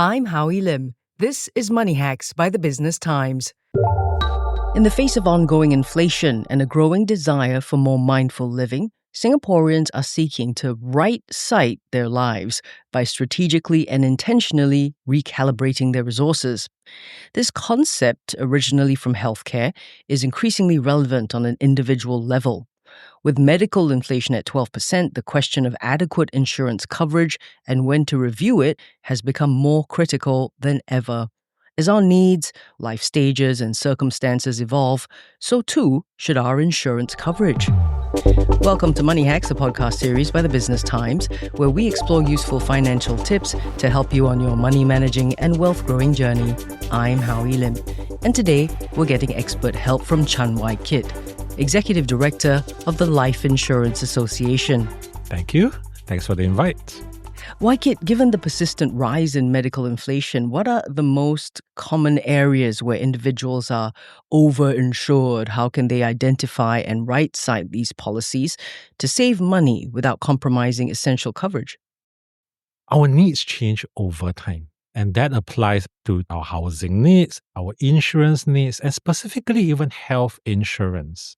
I'm Howie Lim. This is Money Hacks by the Business Times. In the face of ongoing inflation and a growing desire for more mindful living, Singaporeans are seeking to right-sight their lives by strategically and intentionally recalibrating their resources. This concept, originally from healthcare, is increasingly relevant on an individual level. With medical inflation at 12%, the question of adequate insurance coverage and when to review it has become more critical than ever. As our needs, life stages, and circumstances evolve, so too should our insurance coverage. Welcome to Money Hacks, a podcast series by the Business Times, where we explore useful financial tips to help you on your money managing and wealth growing journey. I'm Howie Lim, and today we're getting expert help from Chan Wai Kit, Executive Director of the Life Insurance Association. Thank you. Thanks for the invite. Wai Kit, given the persistent rise in medical inflation, what are the most common areas where individuals are overinsured? How can they identify and right-sight these policies to save money without compromising essential coverage? Our needs change over time, and that applies to our housing needs, our insurance needs, and specifically even health insurance.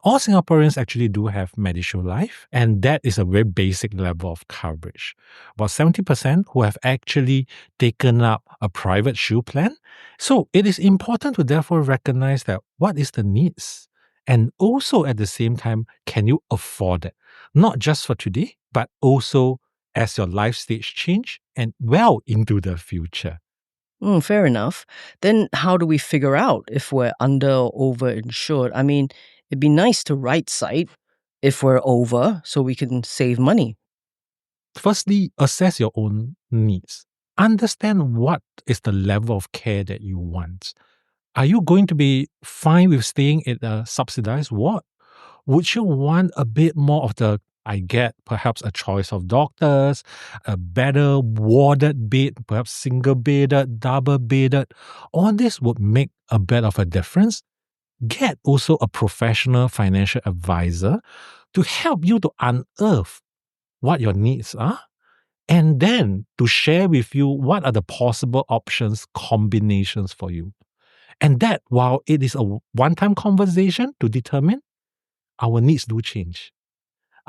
All Singaporeans actually do have MediShield Life, and that is a very basic level of coverage. About 70% who have actually taken up a private shield plan. So it is important to therefore recognize that what is the needs, and also at the same time, can you afford it? Not just for today, but also as your life stage change and well into the future. Fair enough. Then how do we figure out if we're under or overinsured? I mean, it'd be nice to right-sight if we're over so we can save money. Firstly, assess your own needs. Understand what is the level of care that you want. Are you going to be fine with staying in a subsidized ward? Would you want a bit more of the, perhaps a choice of doctors, a better warded bed, perhaps single-bedded, double-bedded? All this would make a bit of a difference. Get also a professional financial advisor to help you to unearth what your needs are and then to share with you what are the possible options, combinations for you. And that, while it is a one-time conversation to determine, our needs do change.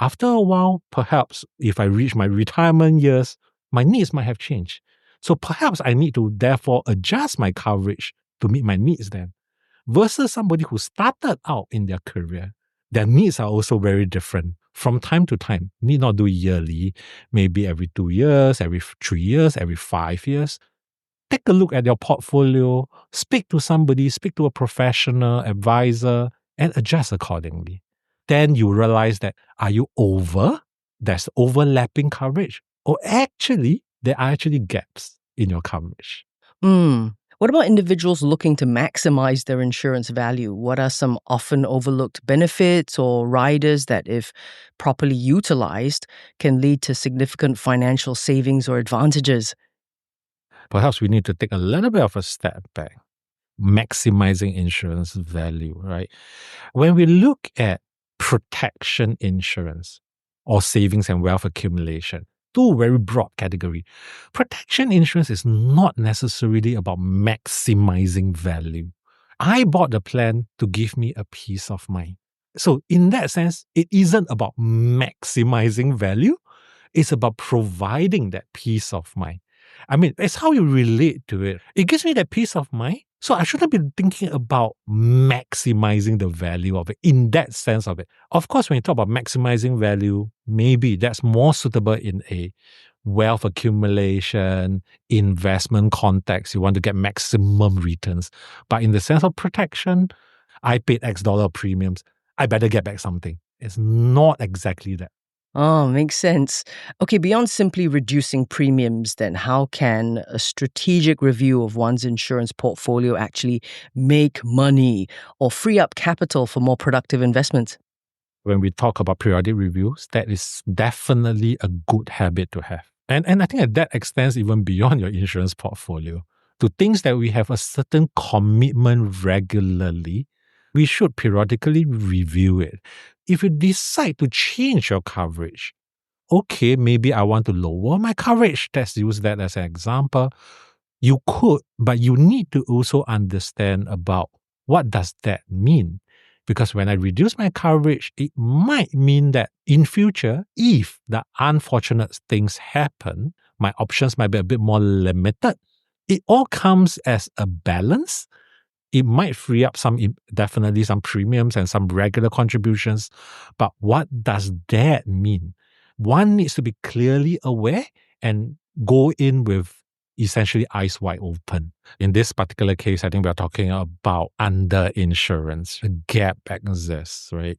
After a while, perhaps if I reach my retirement years, my needs might have changed. So perhaps I need to therefore adjust my coverage to meet my needs then. Versus somebody who started out in their career, their needs are also very different. From time to time, need not do yearly, maybe every 2 years, every 3 years, every 5 years. Take a look at your portfolio, speak to somebody, speak to a professional advisor, and adjust accordingly. Then you realize that are you over? There's overlapping coverage. Or actually, there are actually gaps in your coverage. What about individuals looking to maximize their insurance value? What are some often overlooked benefits or riders that, if properly utilized, can lead to significant financial savings or advantages? Perhaps we need to take a little bit of a step back. Maximizing insurance value, right? When we look at protection insurance or savings and wealth accumulation, two very broad categories. Protection insurance is not necessarily about maximizing value. I bought the plan to give me a peace of mind. So in that sense, it isn't about maximizing value. It's about providing that peace of mind. I mean, it's how you relate to it. It gives me that peace of mind. So I shouldn't be thinking about maximizing the value of it in that sense of it. Of course, when you talk about maximizing value, maybe that's more suitable in a wealth accumulation, investment context. You want to get maximum returns. But in the sense of protection, I paid X dollar premiums. I better get back something. It's not exactly that. Oh, makes sense. Okay, beyond simply reducing premiums, then how can a strategic review of one's insurance portfolio actually make money or free up capital for more productive investments? When we talk about periodic reviews, that is definitely a good habit to have. And I think that extends even beyond your insurance portfolio to things that we have a certain commitment regularly. We should periodically review it. If you decide to change your coverage, okay, maybe I want to lower my coverage. Let's use that as an example. You could, but you need to also understand about what does that mean. Because when I reduce my coverage, it might mean that in future, if the unfortunate things happen, my options might be a bit more limited. It all comes as a balance. It might free up definitely some premiums and some regular contributions. But what does that mean? One needs to be clearly aware and go in with essentially eyes wide open. In this particular case, I think we're talking about underinsurance. A gap exists, right?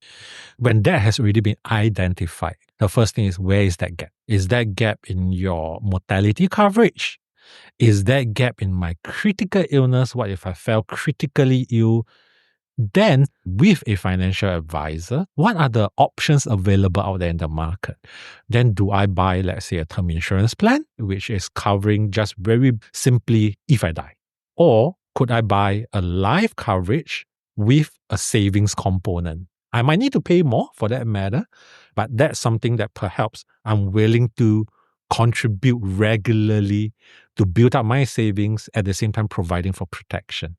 When that has already been identified, the first thing is, where is that gap? Is that gap in your mortality coverage? Is that gap in my critical illness? What if I fell critically ill? Then, with a financial advisor, what are the options available out there in the market? Then, do I buy, let's say, a term insurance plan, which is covering just very simply if I die? Or could I buy a life coverage with a savings component? I might need to pay more for that matter, but that's something that perhaps I'm willing to contribute regularly to build up my savings at the same time providing for protection.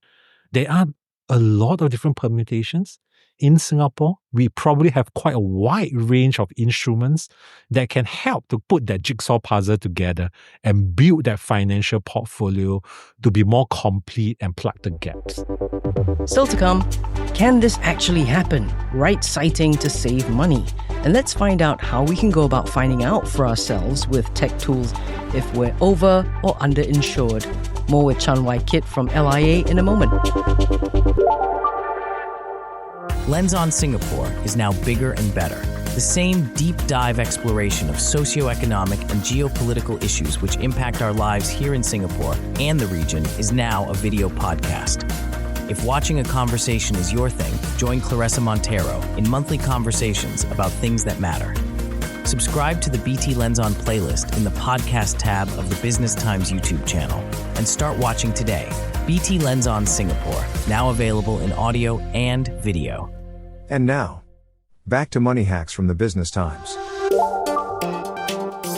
There are a lot of different permutations. In Singapore, we probably have quite a wide range of instruments that can help to put that jigsaw puzzle together and build that financial portfolio to be more complete and plug the gaps. Still to come, can this actually happen? Right sighting to save money. And let's find out how we can go about finding out for ourselves with tech tools if we're over or underinsured. More with Chan Wai Kit from LIA in a moment. Lens on Singapore is now bigger and better. The same deep dive exploration of socioeconomic and geopolitical issues which impact our lives here in Singapore and the region is now a video podcast. If watching a conversation is your thing, join Clarissa Montero in monthly conversations about things that matter. Subscribe to the BT Lens On playlist in the podcast tab of the Business Times YouTube channel and start watching today. BT Lens On Singapore, now available in audio and video. And now, back to Money Hacks from the Business Times.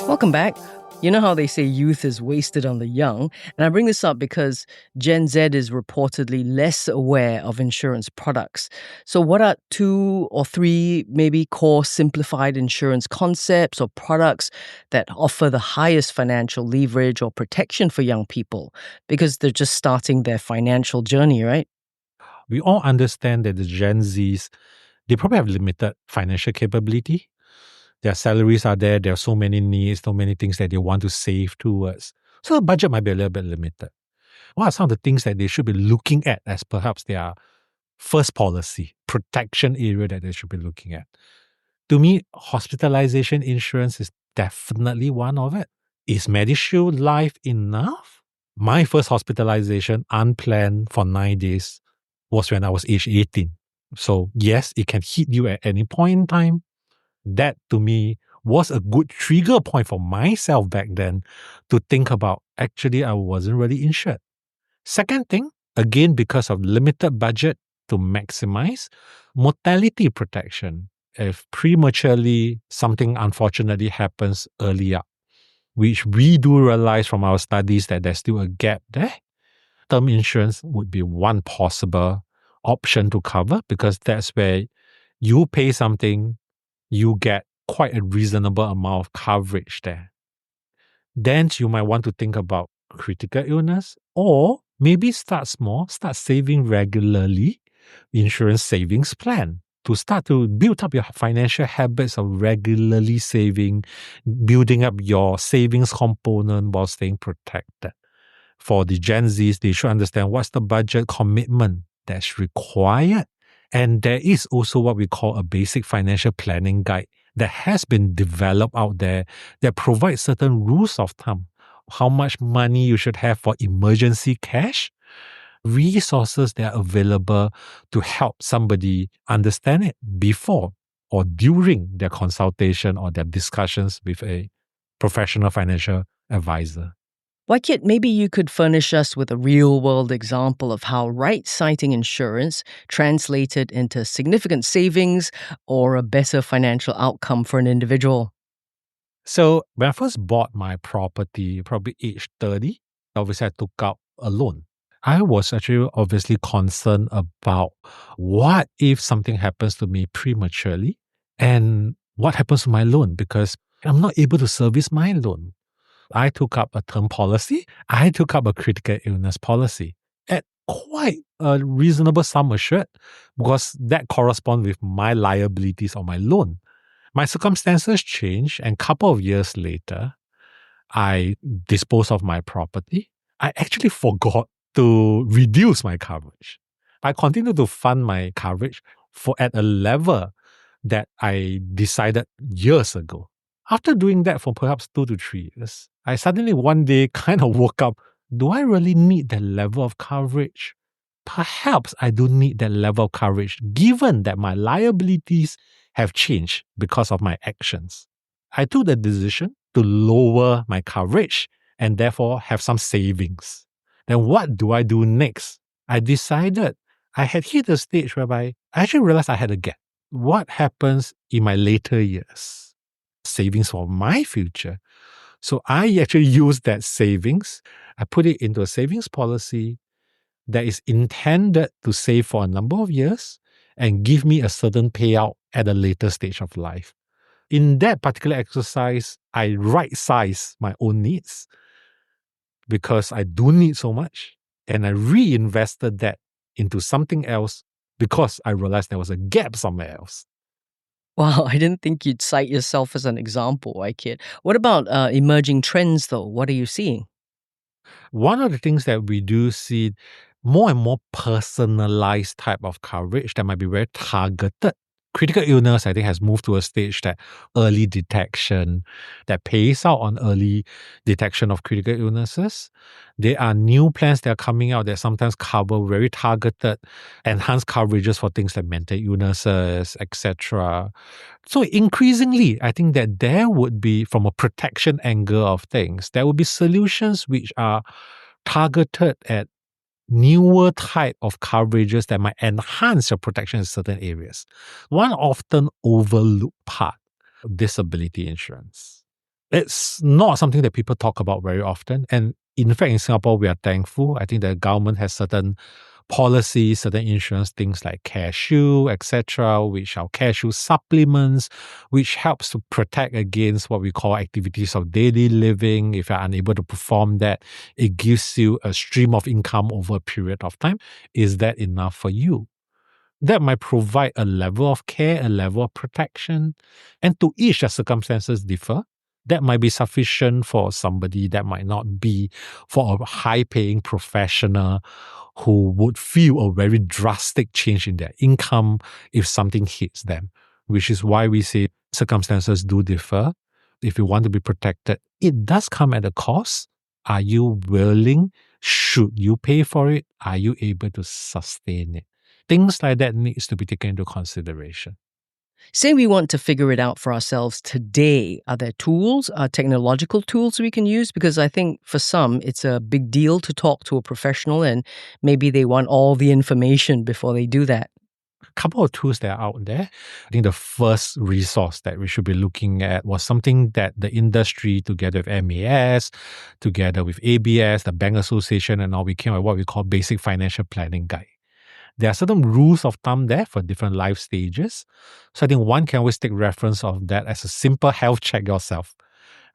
Welcome back. You know how they say youth is wasted on the young? And I bring this up because Gen Z is reportedly less aware of insurance products. So what are 2 or 3 maybe core simplified insurance concepts or products that offer the highest financial leverage or protection for young people? Because they're just starting their financial journey, right? We all understand that the Gen Zs, they probably have limited financial capability. Their salaries are there. There are so many needs, so many things that they want to save towards. So the budget might be a little bit limited. What are some of the things that they should be looking at as perhaps their first policy, protection area that they should be looking at? To me, hospitalization insurance is definitely one of it. Is MediShield Life enough? My first hospitalization, unplanned for 9 days, was when I was age 18. So yes, it can hit you at any point in time. That to me was a good trigger point for myself back then to think about, actually, I wasn't really insured. Second thing, again, because of limited budget to maximize, mortality protection. If prematurely something unfortunately happens earlier, which we do realize from our studies that there's still a gap there, term insurance would be one possible option to cover, because that's where you pay something, you get quite a reasonable amount of coverage there. Then you might want to think about critical illness, or maybe start small, start saving regularly, insurance savings plan, to start to build up your financial habits of regularly saving, building up your savings component while staying protected. For the Gen Zs, they should understand what's the budget commitment that's required. And there is also what we call a basic financial planning guide that has been developed out there that provides certain rules of thumb. How much money you should have for emergency cash, resources that are available to help somebody understand it before or during their consultation or their discussions with a professional financial advisor. Wai Kit, maybe you could furnish us with a real-world example of how right-sighting insurance translated into significant savings or a better financial outcome for an individual. So when I first bought my property, probably age 30, obviously I took out a loan. I was actually obviously concerned about what if something happens to me prematurely and what happens to my loan because I'm not able to service my loan. I took up a term policy. I took up a critical illness policy at quite a reasonable sum assured because that corresponds with my liabilities on my loan. My circumstances changed, and a couple of years later, I disposed of my property. I actually forgot to reduce my coverage. I continued to fund my coverage at a level that I decided years ago. After doing that for perhaps 2 to 3 years, I suddenly one day kind of woke up, do I really need that level of coverage? Perhaps I don't need that level of coverage given that my liabilities have changed because of my actions. I took the decision to lower my coverage and therefore have some savings. Then what do I do next? I decided I had hit a stage whereby I actually realized I had a gap. What happens in my later years? Savings for my future. So I actually used that savings. I put it into a savings policy that is intended to save for a number of years and give me a certain payout at a later stage of life. In that particular exercise, I right-size my own needs because I don't need so much, and I reinvested that into something else because I realized there was a gap somewhere else. Wow, I didn't think you'd cite yourself as an example, Wai Kit. What about emerging trends, though? What are you seeing? One of the things that we do see more and more personalized type of coverage that might be very targeted. Critical illness, I think, has moved to a stage that early detection, that pays out on early detection of critical illnesses. There are new plans that are coming out that sometimes cover very targeted, enhanced coverages for things like mental illnesses, etc. So increasingly, I think that there would be, from a protection angle of things, there would be solutions which are targeted at newer type of coverages that might enhance your protection in certain areas. One often overlooked part, disability insurance. It's not something that people talk about very often. And in fact, in Singapore, we are thankful. I think the government has certain policies, certain insurance, things like CareShield, etc., which are CareShield supplements, which helps to protect against what we call activities of daily living. If you're unable to perform that, it gives you a stream of income over a period of time. Is that enough for you? That might provide a level of care, a level of protection, and to each the circumstances differ. That might be sufficient for somebody, that might not be for a high-paying professional who would feel a very drastic change in their income if something hits them, which is why we say circumstances do differ. If you want to be protected, it does come at a cost. Are you willing? Should you pay for it? Are you able to sustain it? Things like that needs to be taken into consideration. Say we want to figure it out for ourselves today. Are there tools, technological tools we can use? Because I think for some, it's a big deal to talk to a professional and maybe they want all the information before they do that. A couple of tools that are out there. I think the first resource that we should be looking at was something that the industry, together with MAS, together with ABS, the Bank Association, and all, we came up with what we call Basic Financial Planning Guide. There are certain rules of thumb there for different life stages. So I think one can always take reference of that as a simple health check yourself.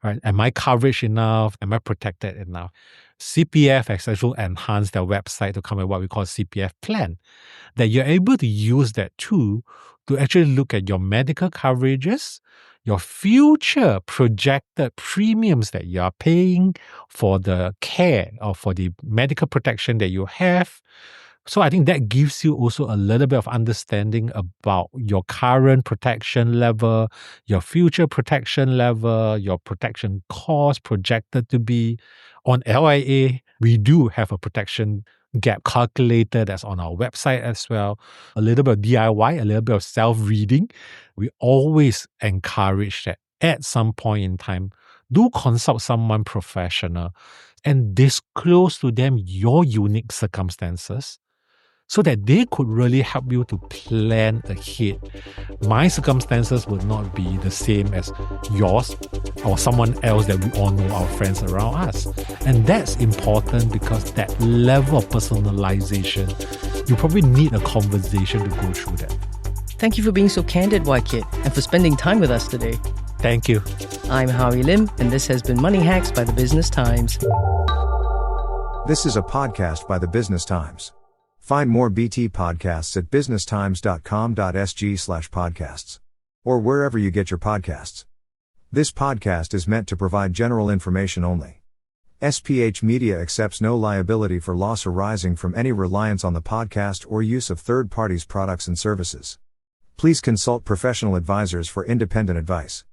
Right? Am I coverage enough? Am I protected enough? CPF has actually enhanced their website to come with what we call CPF plan. That you're able to use that tool to actually look at your medical coverages, your future projected premiums that you are paying for the care or for the medical protection that you have. So I think that gives you also a little bit of understanding about your current protection level, your future protection level, your protection cost projected to be. On LIA, we do have a protection gap calculator that's on our website as well. A little bit of DIY, a little bit of self-reading. We always encourage that at some point in time, do consult someone professional and disclose to them your unique circumstances. so that they could really help you to plan ahead. My circumstances would not be the same as yours or someone else that we all know, our friends around us. And that's important because that level of personalization, you probably need a conversation to go through that. Thank you for being so candid, Wai Kit, and for spending time with us today. Thank you. I'm Howie Lim, and this has been Money Hacks by the Business Times. This is a podcast by the Business Times. Find more BT podcasts at businesstimes.com.sg/podcasts or wherever you get your podcasts. This podcast is meant to provide general information only. SPH Media accepts no liability for loss arising from any reliance on the podcast or use of third parties' products and services. Please consult professional advisors for independent advice.